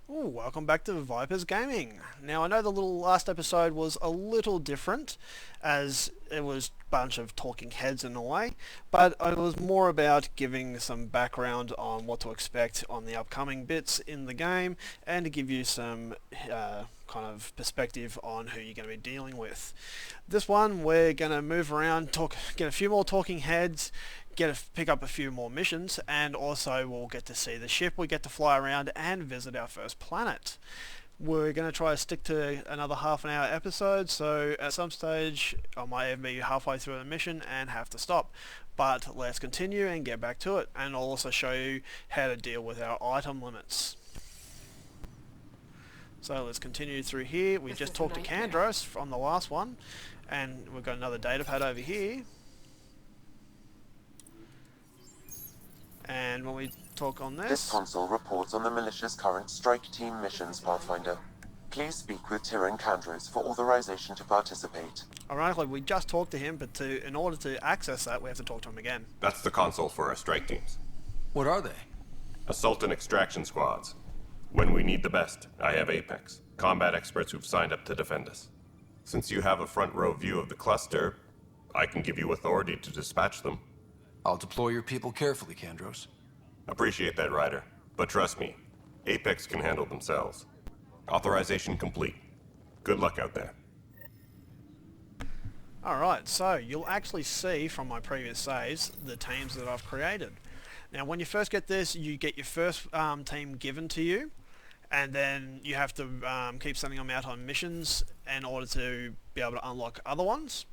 Ooh, welcome back to Vipers Gaming. Now I know the last episode was a little different as it was a bunch of talking heads in a way, but it was more about giving some background on what to expect on the upcoming bits in the game and to give you some kind of perspective on who you're going to be dealing with. This one we're going to move around, get a few more talking heads, pick up a few more missions, and also we'll get to see the ship, we get to fly around and visit our first planet. We're going to try to stick to another half an hour episode, so at some stage I might even be halfway through the mission and have to stop. But let's continue and get back to it, and I'll also show you how to deal with our item limits. So let's continue through here. We just talked to Candros from the last one, and we've got another data pad over here. And when we talk on This console reports on the militia's current strike team missions, Pathfinder. Please speak with Tyrion Candros for authorization to participate. Ironically, we just talked to him, but in order to access that, we have to talk to him again. That's the console for our strike teams. What are they? Assault and extraction squads. When we need the best, I have Apex, combat experts who've signed up to defend us. Since you have a front row view of the cluster, I can give you authority to dispatch them. I'll deploy your people carefully, Candros. Appreciate that, Ryder. But trust me, Apex can handle themselves. Authorization complete. Good luck out there. Alright, so you'll actually see from my previous saves the teams that I've created. Now when you first get this, you get your first team given to you, and then you have to keep sending them out on missions in order to be able to unlock other ones.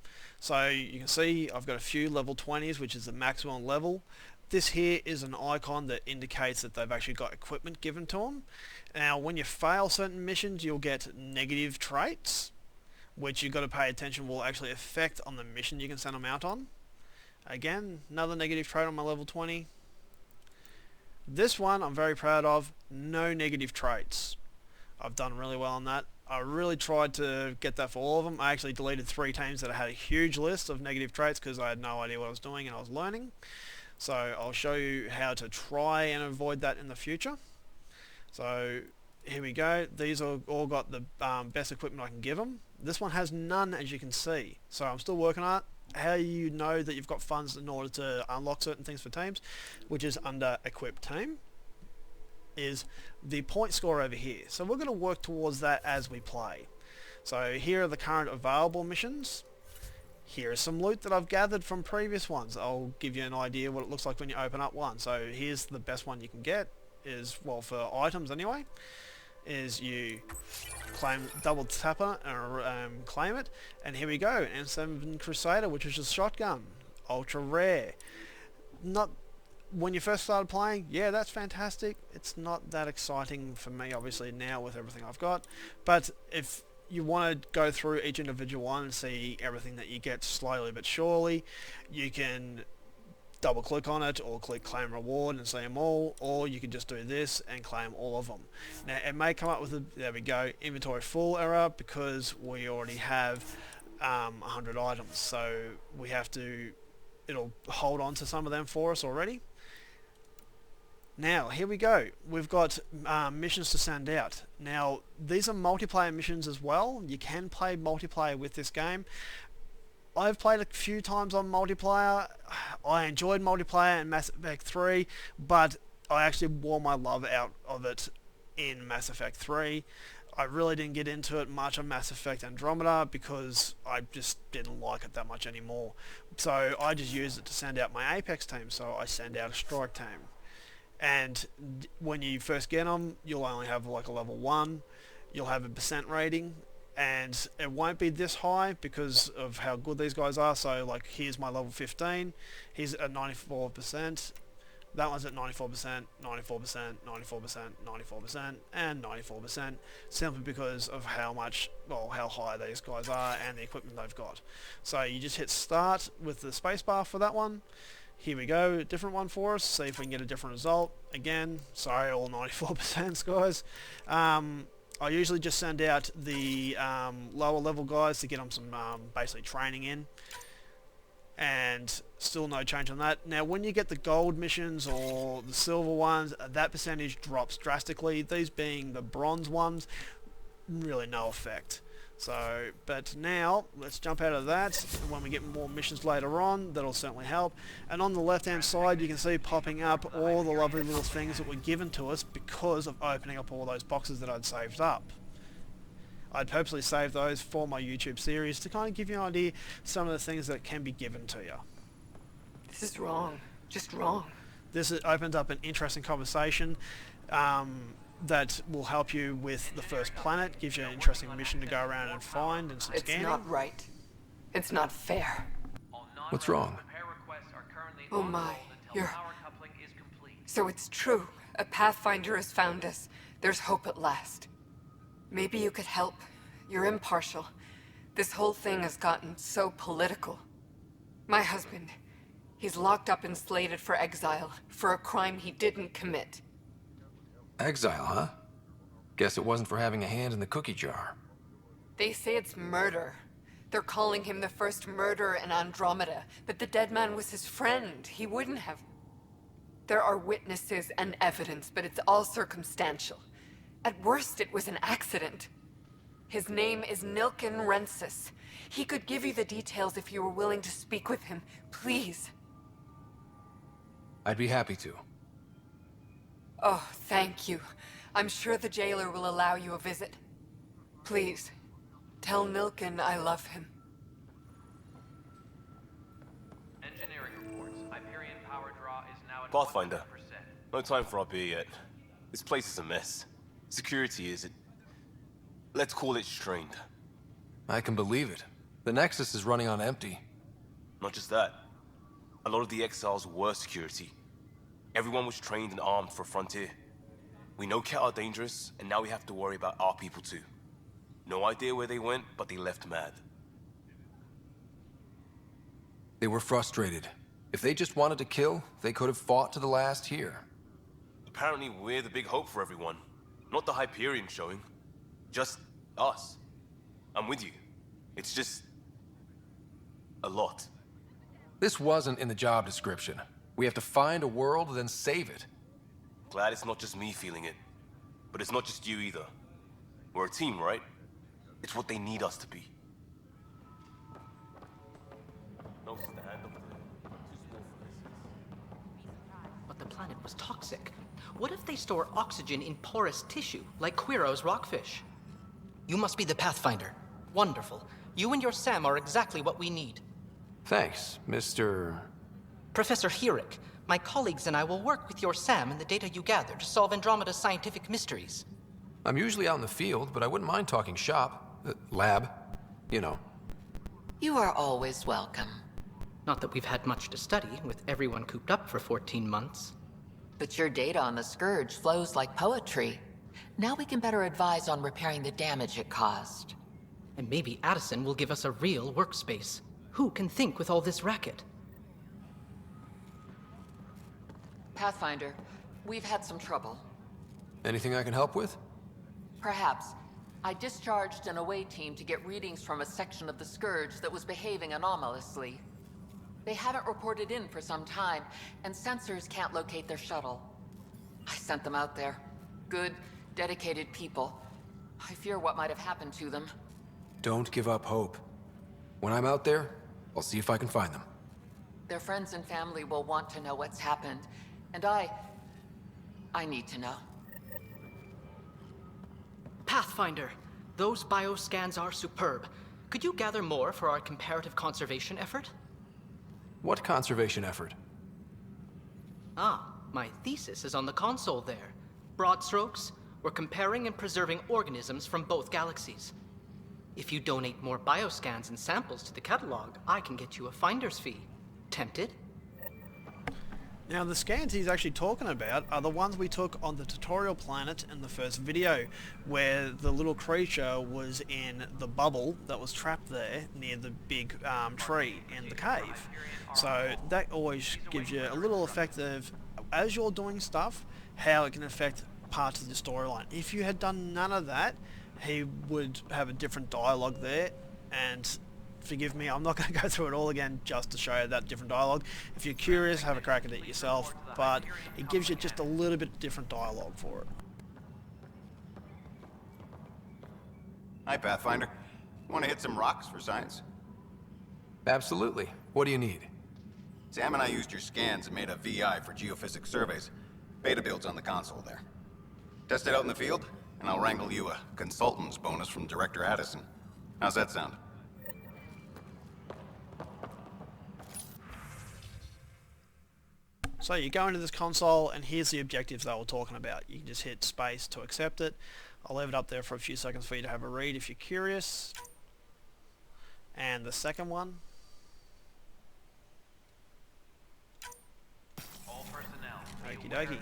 So you can see I've got a few level 20s, which is the maximum level. This here is an icon that indicates that they've actually got equipment given to them. Now when you fail certain missions, you'll get negative traits, which you've got to pay attention will actually affect on the mission you can send them out on. Again, another negative trait on my level 20. This one I'm very proud of, no negative traits. I've done really well on that. I really tried to get that for all of them. I actually deleted 3 teams that had a huge list of negative traits because I had no idea what I was doing and I was learning. So I'll show you how to try and avoid that in the future. So here we go. These are all got the best equipment I can give them. This one has none, as you can see. So I'm still working on it. How you know that you've got funds in order to unlock certain things for teams, which is under equip team, is the point score over here. So we're going to work towards that as we play. So here are the current available missions. Here is some loot that I've gathered from previous ones. I'll give you an idea what it looks like when you open up one. So here's the best one you can get, is, well, for items anyway, is you claim double tapper and claim it, and here we go, M7 Crusader, which is a shotgun, ultra rare. Not when you first started playing, yeah, that's fantastic. It's not that exciting for me, obviously, now with everything I've got. But if you want to go through each individual one and see everything that you get slowly but surely, you can double click on it or click claim reward and see them all, or you can just do this and claim all of them. Now it may come up with a, there we go, inventory full error because we already have 100 items, so we have to, it'll hold on to some of them for us already. Now here we go, we've got missions to send out. Now these are multiplayer missions as well. You can play multiplayer with this game. I've played a few times on multiplayer. I enjoyed multiplayer in Mass Effect 3, but I actually wore my love out of it in Mass Effect 3. I really didn't get into it much on Mass Effect Andromeda because I just didn't like it that much anymore. So I just used it to send out my Apex team, so I send out a strike team. And when you first get them, you'll only have like a level 1. You'll have a percent rating, and it won't be this high because of how good these guys are. So like here's my level 15, he's at 94%, that one's at 94%, 94%, 94%, 94%, and 94%, simply because of how much, well, how high these guys are and the equipment they've got. So you just hit start with the spacebar for that one. Here we go, different one for us, see if we can get a different result. Again, sorry, all 94% guys. I usually just send out the lower level guys to get them some basically training in. and still no change on that. Now when you get the gold missions or the silver ones, that percentage drops drastically. These being the bronze ones, really no effect. So, but now let's jump out of that. When we get more missions later on, that'll certainly help. And on the left hand side, you can see popping up all the lovely little things that were given to us because of opening up all those boxes that I'd saved up. I'd purposely save those for my YouTube series to kind of give you an idea some of the things that can be given to you. This is wrong. Just wrong. This opens up an interesting conversation that will help you with the first planet, gives you an interesting mission to go around and find and some scanning. It's not right. It's not fair. What's wrong? Oh my, you're... So it's true. A Pathfinder has found us. There's hope at last. Maybe you could help. You're impartial. This whole thing has gotten so political. My husband, he's locked up and slated for exile for a crime he didn't commit. Exile, huh? Guess it wasn't for having a hand in the cookie jar. They say it's murder. They're calling him the first murderer in Andromeda, but the dead man was his friend. He wouldn't have... There are witnesses and evidence, but it's all circumstantial. At worst, it was an accident. His name is Nilken Rensis. He could give you the details if you were willing to speak with him. Please. I'd be happy to. Oh, thank you. I'm sure the jailer will allow you a visit. Please, tell Nilken I love him. Engineering reports. Hyperion power draw is now at Pathfinder, 100%. no time for our beer yet. This place is a mess. Security is... let's call it strained. I can believe it. The Nexus is running on empty. Not just that. A lot of the exiles were security. Everyone was trained and armed for Frontier. We know Ket are dangerous, and now we have to worry about our people too. No idea where they went, but they left mad. They were frustrated. If they just wanted to kill, they could have fought to the last here. Apparently we're the big hope for everyone. Not the Hyperion showing. Just us. I'm with you. It's just... a lot. This wasn't in the job description. We have to find a world, then save it. Glad it's not just me feeling it. But it's not just you either. We're a team, right? It's what they need us to be. No stand up there. Too small for this. But the planet was toxic. What if they store oxygen in porous tissue, like Quiro's rockfish? You must be the Pathfinder. Wonderful. You and your Sam are exactly what we need. Thanks, Mr... Professor Herrick, my colleagues and I will work with your Sam and the data you gather to solve Andromeda's scientific mysteries. I'm usually out in the field, but I wouldn't mind talking shop. Lab. You know. You are always welcome. Not that we've had much to study, with everyone cooped up for 14 months. But your data on the Scourge flows like poetry. Now we can better advise on repairing the damage it caused. And maybe Addison will give us a real workspace. Who can think with all this racket? Pathfinder, we've had some trouble. Anything I can help with? Perhaps. I discharged an away team to get readings from a section of the Scourge that was behaving anomalously. They haven't reported in for some time, and sensors can't locate their shuttle. I sent them out there. Good, dedicated people. I fear what might have happened to them. Don't give up hope. When I'm out there, I'll see if I can find them. Their friends and family will want to know what's happened, and I need to know. Pathfinder, those bioscans are superb. Could you gather more for our comparative conservation effort? What conservation effort? Ah, my thesis is on the console there. Broad strokes, we're comparing and preserving organisms from both galaxies. If you donate more bioscans and samples to the catalog, I can get you a finder's fee. Tempted? Now the scans he's actually talking about are the ones we took on the tutorial planet in the first video, where the little creature was in the bubble that was trapped there near the big tree in the cave. So that always gives you a little effect of, as you're doing stuff, how it can affect parts of the storyline. If you had done none of that, he would have a different dialogue there, and forgive me, I'm not going to go through it all again just to show you that different dialogue. If you're curious, have a crack at it yourself, but it gives you just a little bit different dialogue for it. Hi, Pathfinder. Want to hit some rocks for science? Absolutely. What do you need? Sam and I used your scans and made a VI for geophysics surveys. Beta builds on the console there. Test it out in the field, and I'll wrangle you a consultant's bonus from Director Addison. How's that sound? So you go into this console, and here's the objectives they were talking about. You can just hit space to accept it. I'll leave it up there for a few seconds for you to have a read if you're curious. And the second one. Okie dokie.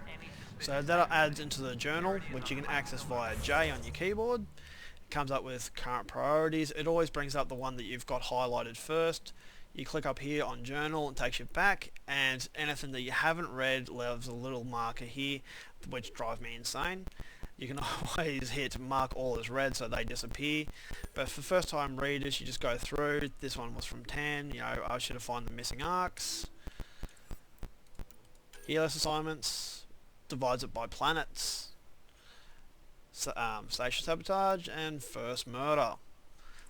So that adds into the journal, which you can access via J on your keyboard. It comes up with current priorities. It always brings up the one that you've got highlighted first. You click up here on journal and takes you back, and anything that you haven't read leaves a little marker here, which drives me insane. You can always hit mark all as read so they disappear, but for first time readers you just go through. This one was from 10, you know, I should have found the missing arcs. ELS assignments, divides it by planets, station sabotage, and first murder.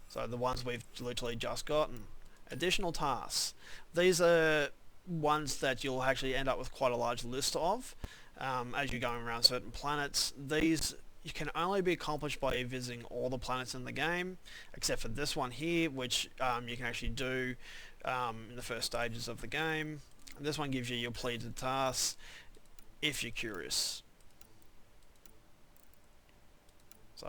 So the ones we've literally just gotten. Additional tasks. These are ones that you'll actually end up with quite a large list of as you're going around certain planets. These you can only be accomplished by visiting all the planets in the game, except for this one here, which you can actually do in the first stages of the game. And this one gives you your completed tasks if you're curious. So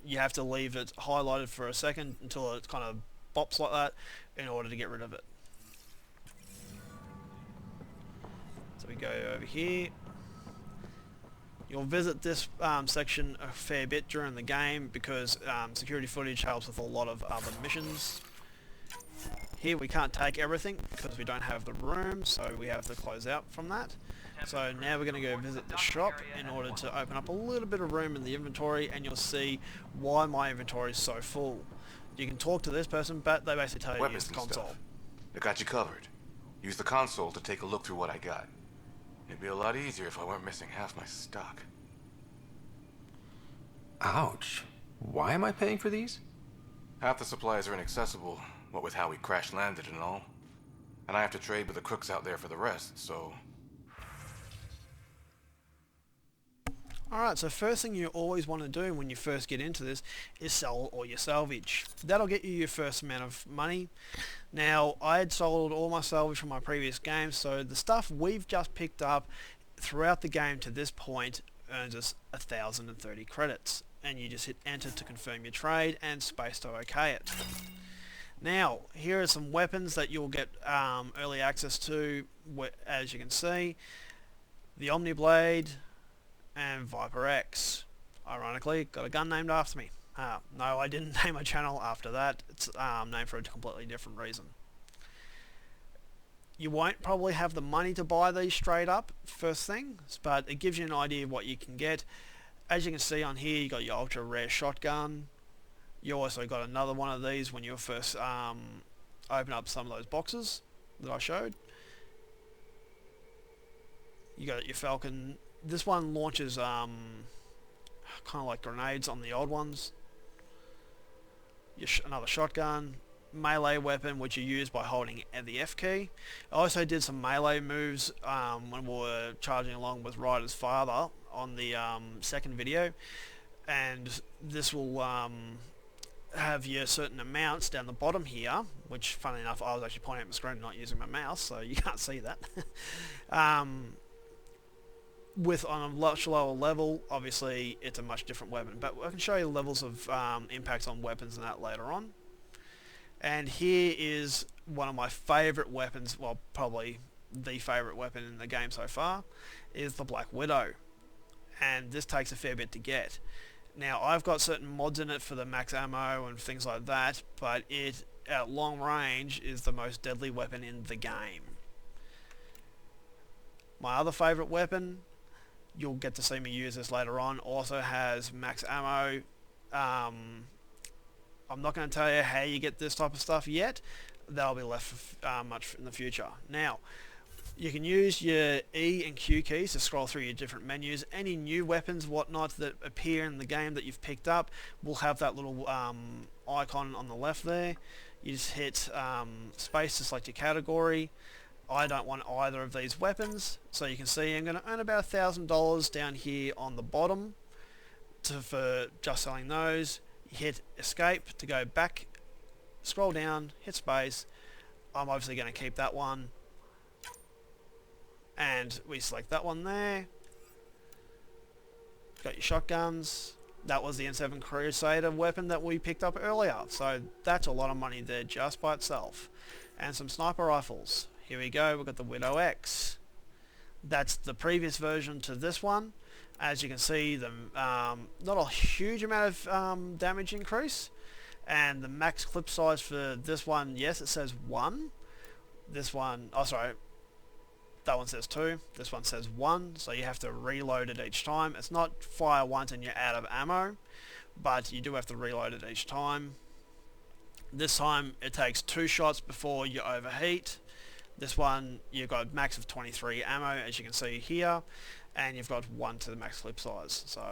you have to leave it highlighted for a second until it kind of bops like that in order to get rid of it. So we go over here. You'll visit this section a fair bit during the game because security footage helps with a lot of other missions. Here we can't take everything because we don't have the room, so we have to close out from that. So now we're going to go visit the shop in order to open up a little bit of room in the inventory, and you'll see why my inventory is so full. You can talk to this person, but they basically tell you to use the console. Stuff. I got you covered. Use the console to take a look through what I got. It'd be a lot easier if I weren't missing half my stock. Ouch. Why am I paying for these? Half the supplies are inaccessible, what with how we crash-landed and all. And I have to trade with the crooks out there for the rest, so... Alright, so first thing you always want to do when you first get into this is sell all your salvage. That'll get you your first amount of money. Now, I had sold all my salvage from my previous game, so the stuff we've just picked up throughout the game to this point earns us 1,030 credits. And you just hit enter to confirm your trade and space to OK it. Now, here are some weapons that you'll get early access to, as you can see. The Omni Blade and Viper X. Ironically, got a gun named after me. No, I didn't name my channel after that. It's named for a completely different reason. You won't probably have the money to buy these straight up, first thing, but it gives you an idea of what you can get. As you can see on here, you got your ultra rare shotgun. You also got another one of these when you first open up some of those boxes that I showed. You got your Falcon. This one launches kind of like grenades on the old ones. Another shotgun. Melee weapon, which you use by holding the F key. I also did some melee moves when we were charging along with Ryder's father on the second video. And this will have your certain amounts down the bottom here, which funnily enough I was actually pointing at my screen and not using my mouse, so you can't see that. With on a much lower level, obviously it's a much different weapon, but I can show you the levels of impacts on weapons and that later on. And here is one of my favourite weapons, well probably the favourite weapon in the game so far, is the Black Widow. And this takes a fair bit to get. Now I've got certain mods in it for the max ammo and things like that, but it at long range is the most deadly weapon in the game. My other favourite weapon, you'll get to see me use this later on, also has max ammo I'm not going to tell you how you get this type of stuff yet. That'll be left for much in the future. Now, you can use your E and Q keys to scroll through your different menus. Any new weapons, whatnot, that appear in the game that you've picked up will have that little icon on the left there. You just hit space to select your category. I don't want either of these weapons, so you can see I'm going to earn about $1,000 down here on the bottom for just selling those. You hit escape to go back, scroll down, hit space. I'm obviously going to keep that one, and we select that one there. Got your shotguns. That was the N7 Crusader weapon that we picked up earlier, so that's a lot of money there just by itself. And some sniper rifles. Here we go, we've got the Widow X. That's the previous version to this one. As you can see, not a huge amount of damage increase, and the max clip size for this one, yes, it says 1. This one, oh sorry, that one says 2, this one says 1, so you have to reload it each time. It's not fire once and you're out of ammo, but you do have to reload it each time. This time it takes 2 shots before you overheat. This one, you've got max of 23 ammo, as you can see here, and you've got 1 to the max clip size. So,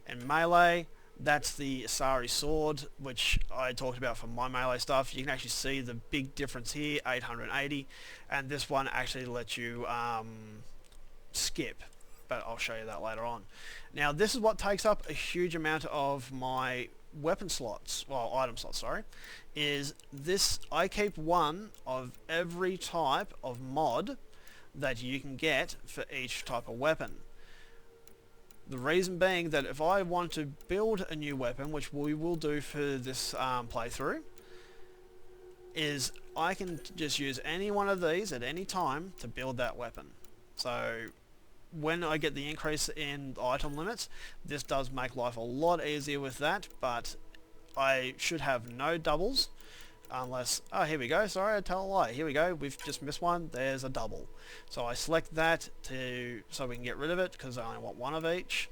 in melee, that's the Asari sword, which I talked about for my melee stuff. You can actually see the big difference here, 880, and this one actually lets you skip, but I'll show you that later on. Now, this is what takes up a huge amount of my weapon slots, well, item slots, sorry, is this. I keep 1 of every type of mod that you can get for each type of weapon. The reason being that if I want to build a new weapon, which we will do for this playthrough, is I can just use any one of these at any time to build that weapon. So when I get the increase in item limits, this does make life a lot easier with that, but I should have no doubles unless, oh, here we go, sorry, I tell a lie, here we go, we've just missed one, there's a double. So I select that so we can get rid of it, because I only want 1 of each.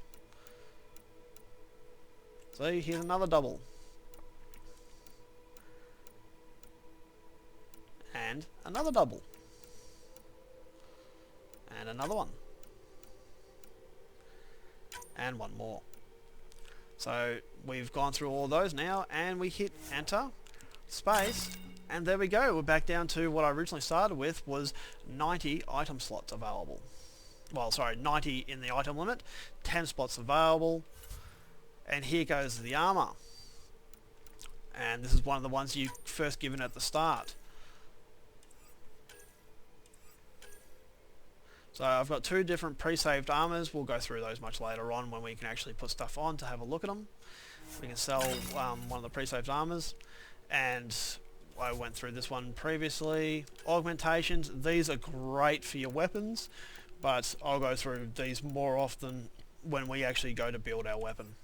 So here's another double. And another double. And another one. And 1 more. So we've gone through all those now, and we hit enter, space, and there we go. We're back down to what I originally started with, was 90 item slots available. Well, sorry, 90 in the item limit, 10 spots available, and here goes the armor. And this is one of the ones you first given at the start. So I've got 2 different pre-saved armors. We'll go through those much later on when we can actually put stuff on to have a look at them. We can sell one of the pre-saved armors, and I went through this one previously. Augmentations, these are great for your weapons, but I'll go through these more often when we actually go to build our weapon.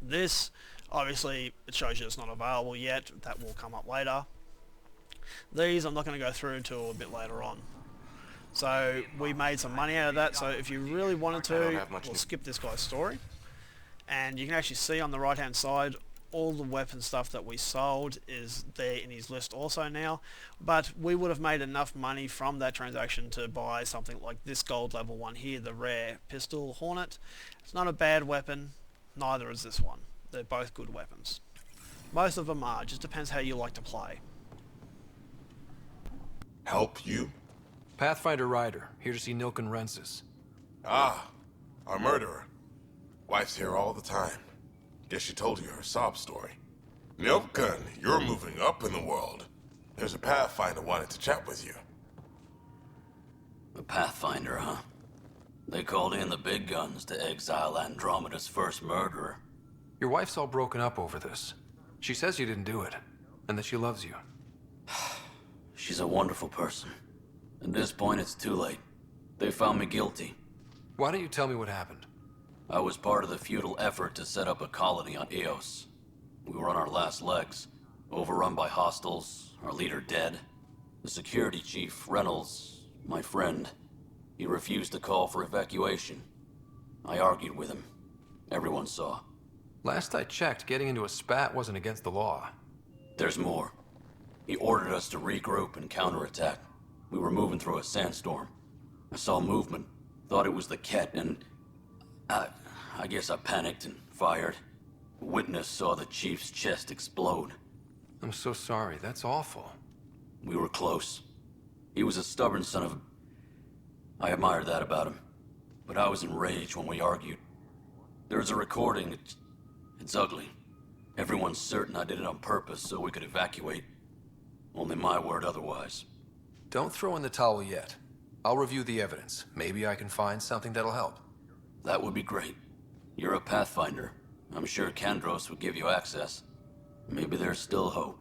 This, obviously, it shows you it's not available yet. That will come up later. These I'm not going to go through until a bit later on. So we made some money out of that, so if you really wanted to, we'll skip this guy's story. And you can actually see on the right hand side all the weapon stuff that we sold is there in his list also now. But we would have made enough money from that transaction to buy something like this gold level one here, the rare pistol Hornet. It's not a bad weapon, neither is this one. They're both good weapons. Most of them are, just depends how you like to play. Help you? Pathfinder Ryder, here to see Nilken Rensis. Ah, our murderer. Wife's here all the time. Guess she told you her sob story. Nilken, you're moving up in the world. There's a Pathfinder wanted to chat with you. The Pathfinder, huh? They called in the big guns to exile Andromeda's first murderer. Your wife's all broken up over this. She says you didn't do it, and that she loves you. She's a wonderful person. At this point, it's too late. They found me guilty. Why don't you tell me what happened? I was part of the futile effort to set up a colony on Eos. We were on our last legs, overrun by hostiles, our leader dead. The security chief, Reynolds, my friend, he refused to call for evacuation. I argued with him. Everyone saw. Last I checked, getting into a spat wasn't against the law. There's more. He ordered us to regroup and counterattack. We were moving through a sandstorm. I saw movement, thought it was the Ket, and I guess I panicked and fired. A witness saw the chief's chest explode. I'm so sorry, that's awful. We were close. He was a stubborn son of a... I admired that about him. But I was enraged when we argued. There's a recording. It's ugly. Everyone's certain I did it on purpose so we could evacuate. Only my word otherwise. Don't throw in the towel yet. I'll review the evidence. Maybe I can find something that'll help. That would be great. You're a Pathfinder. I'm sure Kandros would give you access. Maybe there's still hope.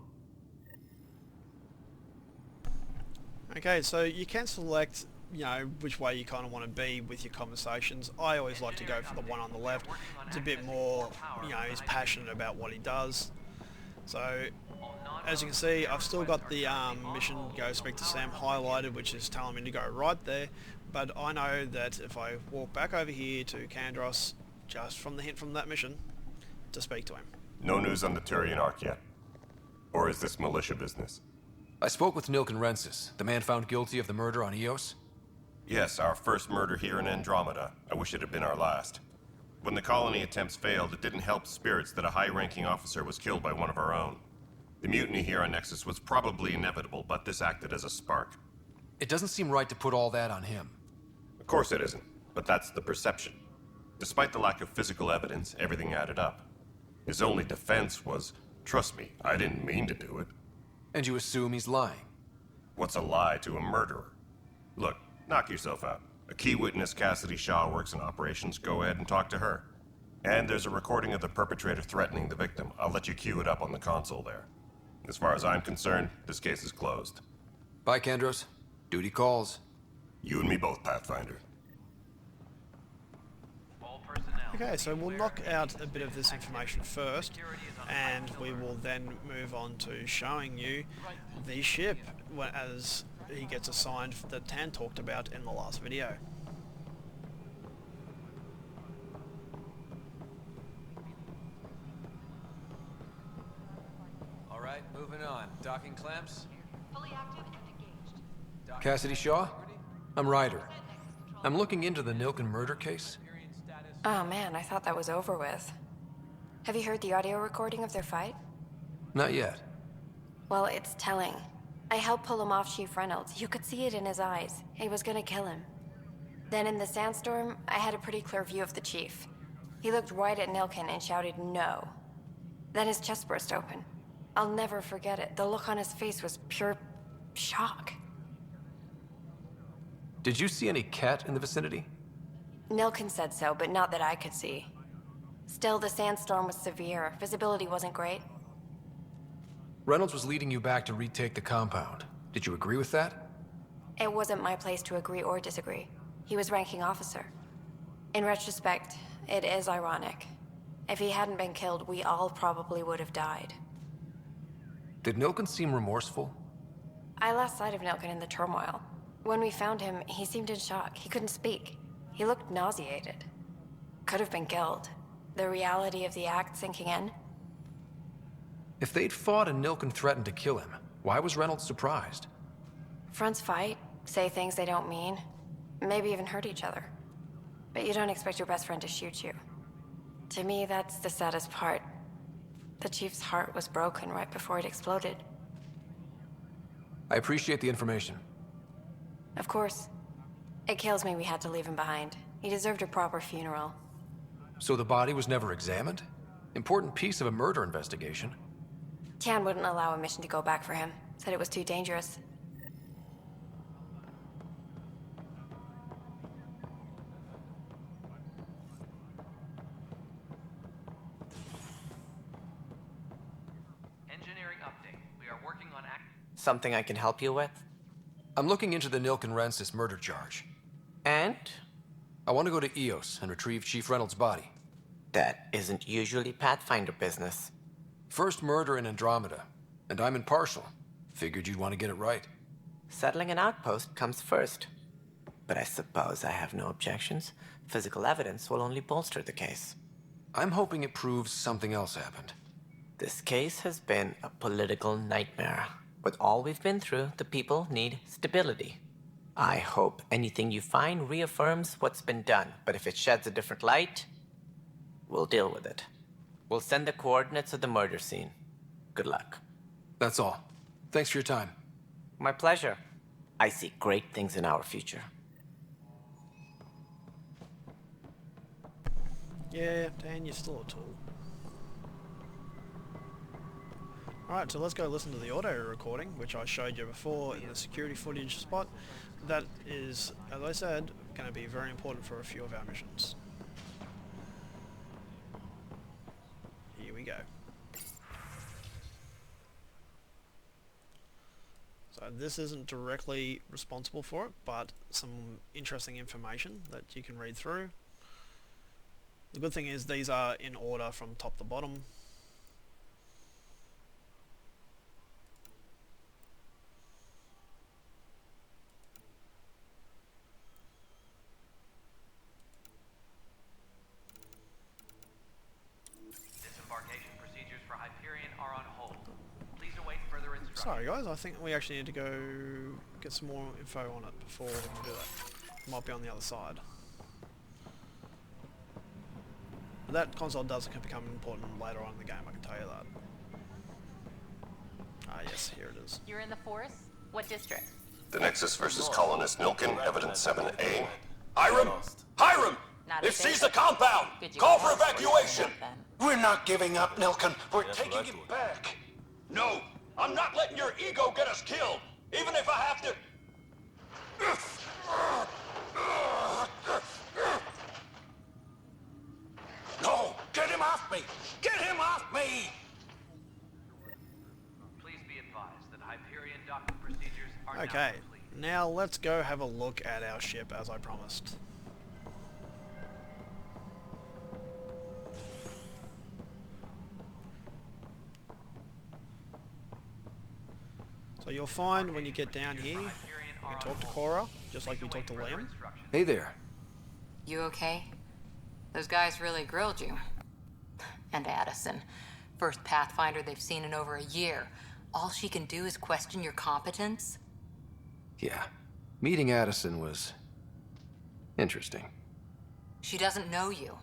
Okay, so you can select, you know, which way you kind of want to be with your conversations. I always like to go for the one on the left. It's a bit more, you know, he's passionate about what he does. So, as you can see, I've still got the mission go speak to Sam highlighted, which is telling me to go right there. But I know that if I walk back over here to Kandros, just from the hint from that mission, to speak to him. No news on the Turian Ark yet? Or is this militia business? I spoke with Nilken Rensis, the man found guilty of the murder on Eos. Yes, our first murder here in Andromeda. I wish it had been our last. When the colony attempts failed, it didn't help spirits that a high-ranking officer was killed by one of our own. The mutiny here on Nexus was probably inevitable, but this acted as a spark. It doesn't seem right to put all that on him. Of course it isn't, but that's the perception. Despite the lack of physical evidence, everything added up. His only defense was, trust me, I didn't mean to do it. And you assume he's lying? What's a lie to a murderer? Look, knock yourself out. A key witness, Cassidy Shaw, works in operations. Go ahead and talk to her. And there's a recording of the perpetrator threatening the victim. I'll let you cue it up on the console there. As far as I'm concerned, this case is closed. Bye, Kandros. Duty calls. You and me both, Pathfinder. Okay, so we'll knock out a bit of this information first, and we will then move on to showing you the ship as he gets assigned that Tan talked about in the last video. Alright, moving on. Docking clamps? Fully active and engaged. Cassidy Shaw? I'm Ryder. I'm looking into the Nilken murder case. Oh man, I thought that was over with. Have you heard the audio recording of their fight? Not yet. Well, it's telling. I helped pull him off Chief Reynolds. You could see it in his eyes. He was gonna kill him. Then in the sandstorm, I had a pretty clear view of the Chief. He looked right at Nilken and shouted, "No." Then his chest burst open. I'll never forget it. The look on his face was pure shock. Did you see any cat in the vicinity? Nilken said so, but not that I could see. Still, the sandstorm was severe. Visibility wasn't great. Reynolds was leading you back to retake the compound. Did you agree with that? It wasn't my place to agree or disagree. He was ranking officer. In retrospect, it is ironic. If he hadn't been killed, we all probably would have died. Did Nilken seem remorseful? I lost sight of Nilken in the turmoil. When we found him, he seemed in shock. He couldn't speak. He looked nauseated. Could have been killed. The reality of the act sinking in. If they'd fought and Nilken threatened to kill him, why was Reynolds surprised? Fronts fight, say things they don't mean, maybe even hurt each other. But you don't expect your best friend to shoot you. To me, that's the saddest part. The Chief's heart was broken right before it exploded. I appreciate the information. Of course. It kills me we had to leave him behind. He deserved a proper funeral. So the body was never examined? Important piece of a murder investigation. Tian wouldn't allow a mission to go back for him. Said it was too dangerous. Engineering update. We are working on Something I can help you with? I'm looking into the Nilken Rensis murder charge. And? I want to go to Eos and retrieve Chief Reynolds' body. That isn't usually Pathfinder business. First murder in Andromeda, and I'm impartial. Figured you'd want to get it right. Settling an outpost comes first. But I suppose I have no objections. Physical evidence will only bolster the case. I'm hoping it proves something else happened. This case has been a political nightmare. With all we've been through, the people need stability. I hope anything you find reaffirms what's been done, but if it sheds a different light, we'll deal with it. We'll send the coordinates of the murder scene. Good luck. That's all. Thanks for your time. My pleasure. I see great things in our future. Yeah, Dan, you're still a tool. Alright, so let's go listen to the audio recording, which I showed you before in the security footage spot. That is, as I said, going to be very important for a few of our missions. Here we go. So this isn't directly responsible for it, but some interesting information that you can read through. The good thing is these are in order from top to bottom. Disembarkation procedures for Hyperion are on hold. Please await further instructions. Sorry guys, I think we actually need to go get some more info on it before we can do that. It might be on the other side. But that console does become important later on in the game, I can tell you that. Ah yes, here it is. You're in the force? What district? The Nexus versus Colonist Nilkin, Evidence 7A. Hiram! Hiram! They've seized the compound! Call for evacuation! We're not giving up, Nilkin. We're taking it back. No! I'm not letting your ego get us killed! Even if I have to... No! Get him off me! Get him off me! Please be advised that Hyperion docking procedures are now Okay, complete. now let's go have a look at our ship as I promised. So you'll find when you get down here, you can talk to Cora, just like you talked to Liam. Hey there. You okay? Those guys really grilled you. And Addison. First Pathfinder they've seen in over a year. All she can do is question your competence? Yeah. Meeting Addison was... interesting. She doesn't know you.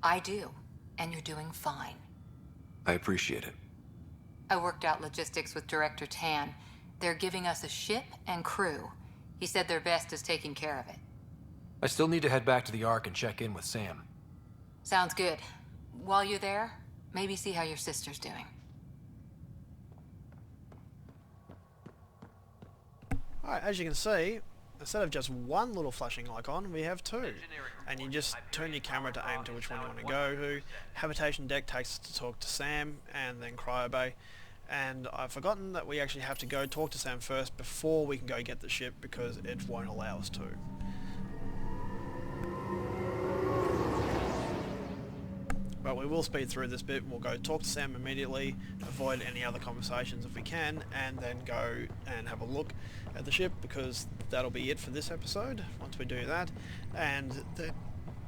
I do. And you're doing fine. I appreciate it. I worked out logistics with Director Tan. They're giving us a ship and crew. He said their best is taking care of it. I still need to head back to the Ark and check in with Sam. Sounds good. While you're there, maybe see how your sister's doing. Alright, as you can see, instead of just one little flashing icon, we have two. And you just turn your camera to aim to which one you want to go to. Habitation deck takes us to talk to Sam, and then Cryo Bay. And I've forgotten that we actually have to go talk to Sam first before we can go get the ship, because it won't allow us to. But we will speed through this bit. We'll go talk to Sam immediately, avoid any other conversations if we can, and then go and have a look at the ship, because that'll be it for this episode once we do that. And then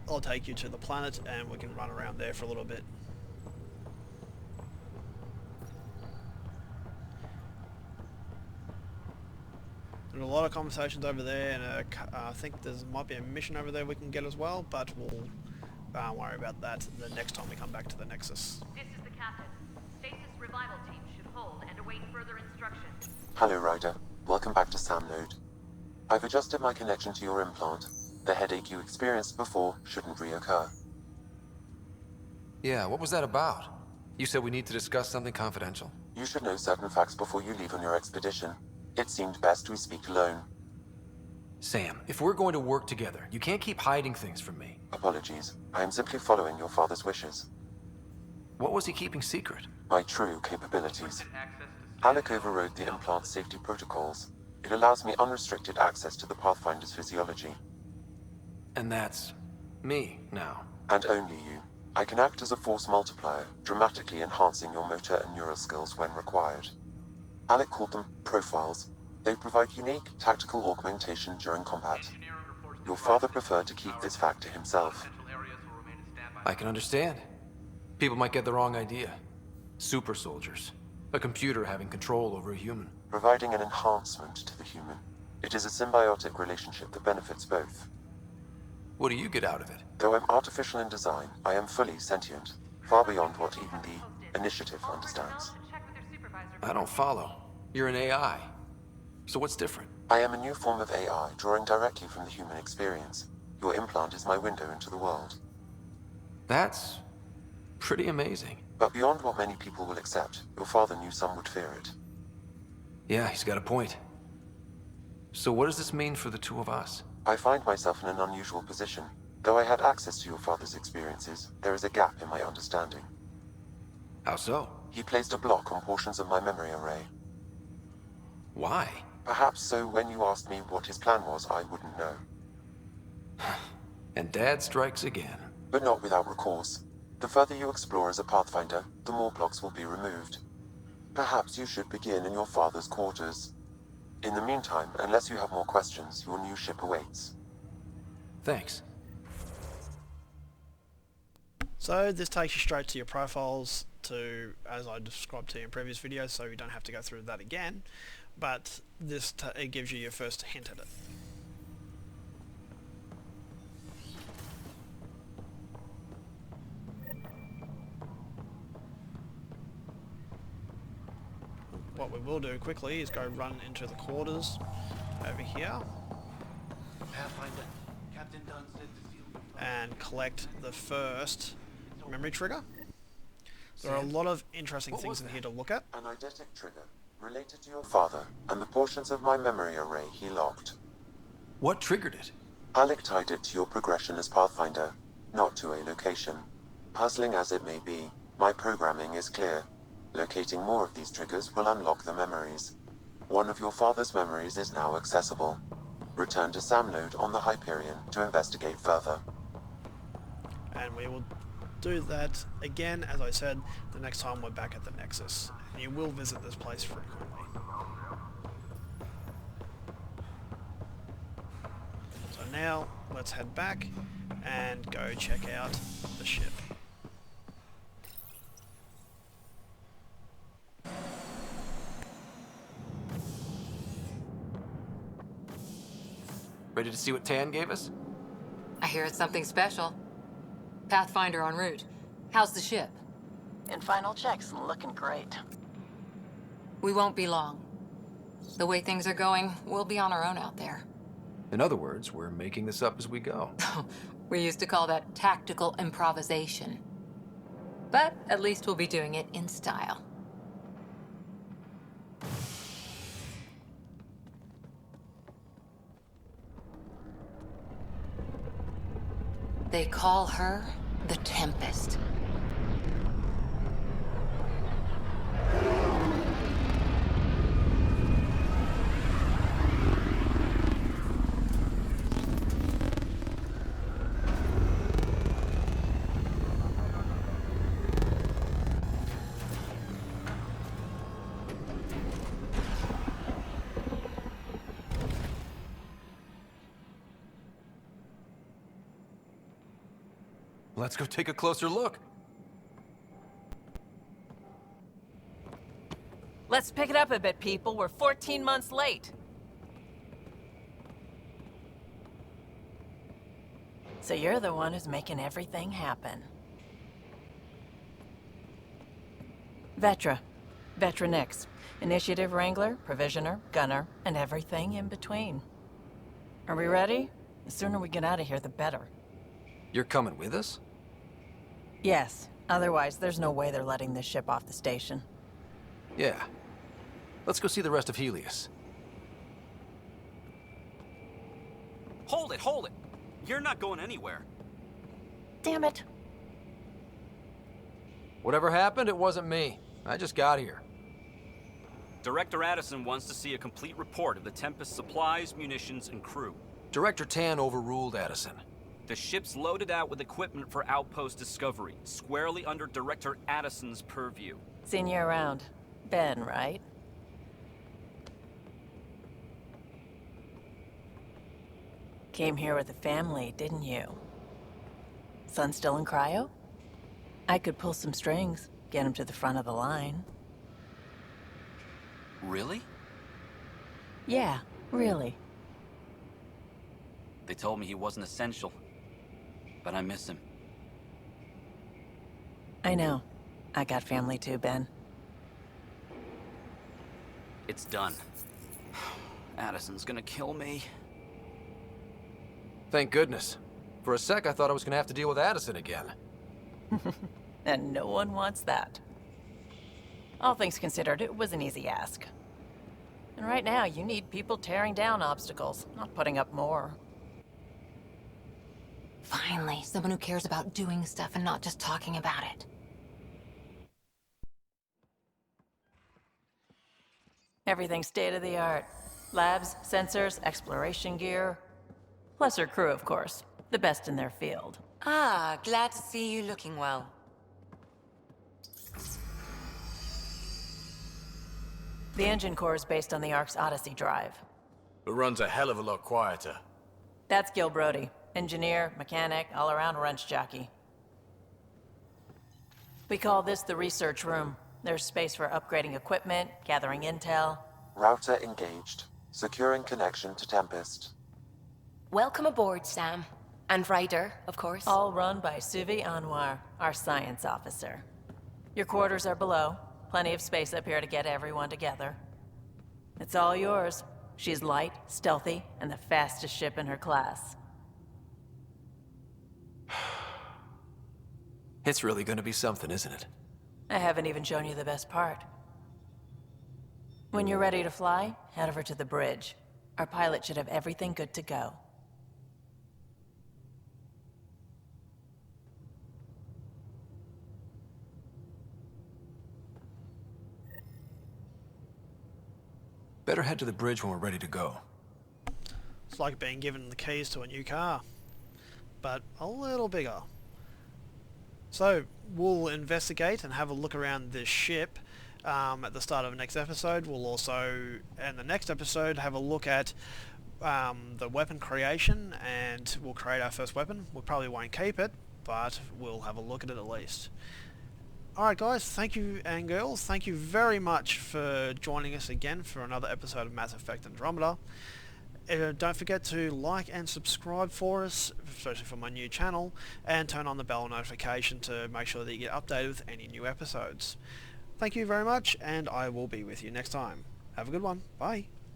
I'll take you to the planet and we can run around there for a little bit. There's a lot of conversations over there, and I think there's might be a mission over there we can get as well, but we'll worry about that the next time we come back to the Nexus. This is the captain. Stasis revival team should hold and await further instructions. Hello, Ryder. Welcome back to Sam Node. I've adjusted my connection to your implant. The headache you experienced before shouldn't reoccur. Yeah, what was that about? You said we need to discuss something confidential. You should know certain facts before you leave on your expedition. It seemed best we speak alone. Sam, if we're going to work together, you can't keep hiding things from me. Apologies. I am simply following your father's wishes. What was he keeping secret? My true capabilities. Alec overrode the implant safety protocols. It allows me unrestricted access to the Pathfinder's physiology. And that's... me, now. And only you. I can act as a force multiplier, dramatically enhancing your motor and neural skills when required. Alec called them profiles. They provide unique tactical augmentation during combat. Your father preferred to keep this fact to himself. I can understand. People might get the wrong idea. Super soldiers. A computer having control over a human. Providing an enhancement to the human. It is a symbiotic relationship that benefits both. What do you get out of it? Though I'm artificial in design, I am fully sentient, far beyond what even the Initiative understands. I don't follow. You're an AI. So what's different? I am a new form of AI, drawing directly from the human experience. Your implant is my window into the world. That's pretty amazing. But beyond what many people will accept, your father knew some would fear it. Yeah, he's got a point. So what does this mean for the two of us? I find myself in an unusual position. Though I had access to your father's experiences, there is a gap in my understanding. How so? He placed a block on portions of my memory array. Why? Perhaps so when you asked me what his plan was, I wouldn't know. And Dad strikes again. But not without recourse. The further you explore as a Pathfinder, the more blocks will be removed. Perhaps you should begin in your father's quarters. In the meantime, unless you have more questions, your new ship awaits. Thanks. So this takes you straight to your profiles to, as I described to you in previous videos, so you don't have to go through that again. But this it gives you your first hint at it. What we will do quickly is go run into the quarters over here. Pathfinder, Captain Dunn said the field and collect the first memory trigger. There are a lot of interesting things in here to look at. An eidetic trigger related to your father and the portions of my memory array he locked. What triggered it? Alec tied it to your progression as Pathfinder, not to a location. Puzzling as it may be, my programming is clear. Locating more of these triggers will unlock the memories. One of your father's memories is now accessible. Return to Sam Node on the Hyperion to investigate further. And we will do that again, as I said, the next time we're back at the Nexus. And you will visit this place frequently. So now, let's head back and go check out the ship. Ready to see what Tan gave us? I hear it's something special. Pathfinder en route. How's the ship? In final checks and looking great. We won't be long. The way things are going, we'll be on our own out there. In other words, we're making this up as we go. We used to call that tactical improvisation. But at least we'll be doing it in style. They call her the Tempest. Let's go take a closer look. Let's pick it up a bit, people. We're 14 months late. So you're the one who's making everything happen. Vetra. Vetra Nix. Initiative Wrangler, Provisioner, Gunner, and everything in between. Are we ready? The sooner we get out of here, the better. You're coming with us? Yes. Otherwise, there's no way they're letting this ship off the station. Yeah. Let's go see the rest of Helios. Hold it, hold it! You're not going anywhere. Damn it. Whatever happened, it wasn't me. I just got here. Director Addison wants to see a complete report of the Tempest supplies, munitions, and crew. Director Tan overruled Addison. The ship's loaded out with equipment for outpost discovery, squarely under Director Addison's purview. Seen you around. Ben, right? Came here with the family, didn't you? Son still in cryo? I could pull some strings, get him to the front of the line. Really? Yeah, really. They told me he wasn't essential, but I miss him. I know. I got family too, Ben. It's done. Addison's gonna kill me. Thank goodness. For a sec, I thought I was gonna have to deal with Addison again. And no one wants that. All things considered, it was an easy ask. And right now, you need people tearing down obstacles, not putting up more. Finally, someone who cares about doing stuff and not just talking about it. Everything's state-of-the-art. Labs, sensors, exploration gear. Plus her crew, of course. The best in their field. Ah, glad to see you looking well. The engine core is based on the Ark's Odyssey drive. It runs a hell of a lot quieter. That's Gil Brody. Engineer, mechanic, all-around wrench jockey. We call this the research room. There's space for upgrading equipment, gathering intel. Router engaged. Securing connection to Tempest. Welcome aboard, Sam. And Ryder, of course. All run by Suvi Anwar, our science officer. Your quarters are below. Plenty of space up here to get everyone together. It's all yours. She's light, stealthy, and the fastest ship in her class. It's really gonna be something, isn't it? I haven't even shown you the best part. When you're ready to fly, head over to the bridge. Our pilot should have everything good to go. Better head to the bridge when we're ready to go. It's like being given the keys to a new car, but a little bigger. So we'll investigate and have a look around this ship at the start of the next episode. We'll also, in the next episode, have a look at the weapon creation, and we'll create our first weapon. We probably won't keep it, but we'll have a look at it at least. Alright guys, thank you, and girls, thank you very much for joining us again for another episode of Mass Effect Andromeda. Don't forget to like and subscribe for us, especially for my new channel, and turn on the bell notification to make sure that you get updated with any new episodes. Thank you very much, and I will be with you next time. Have a good one. Bye.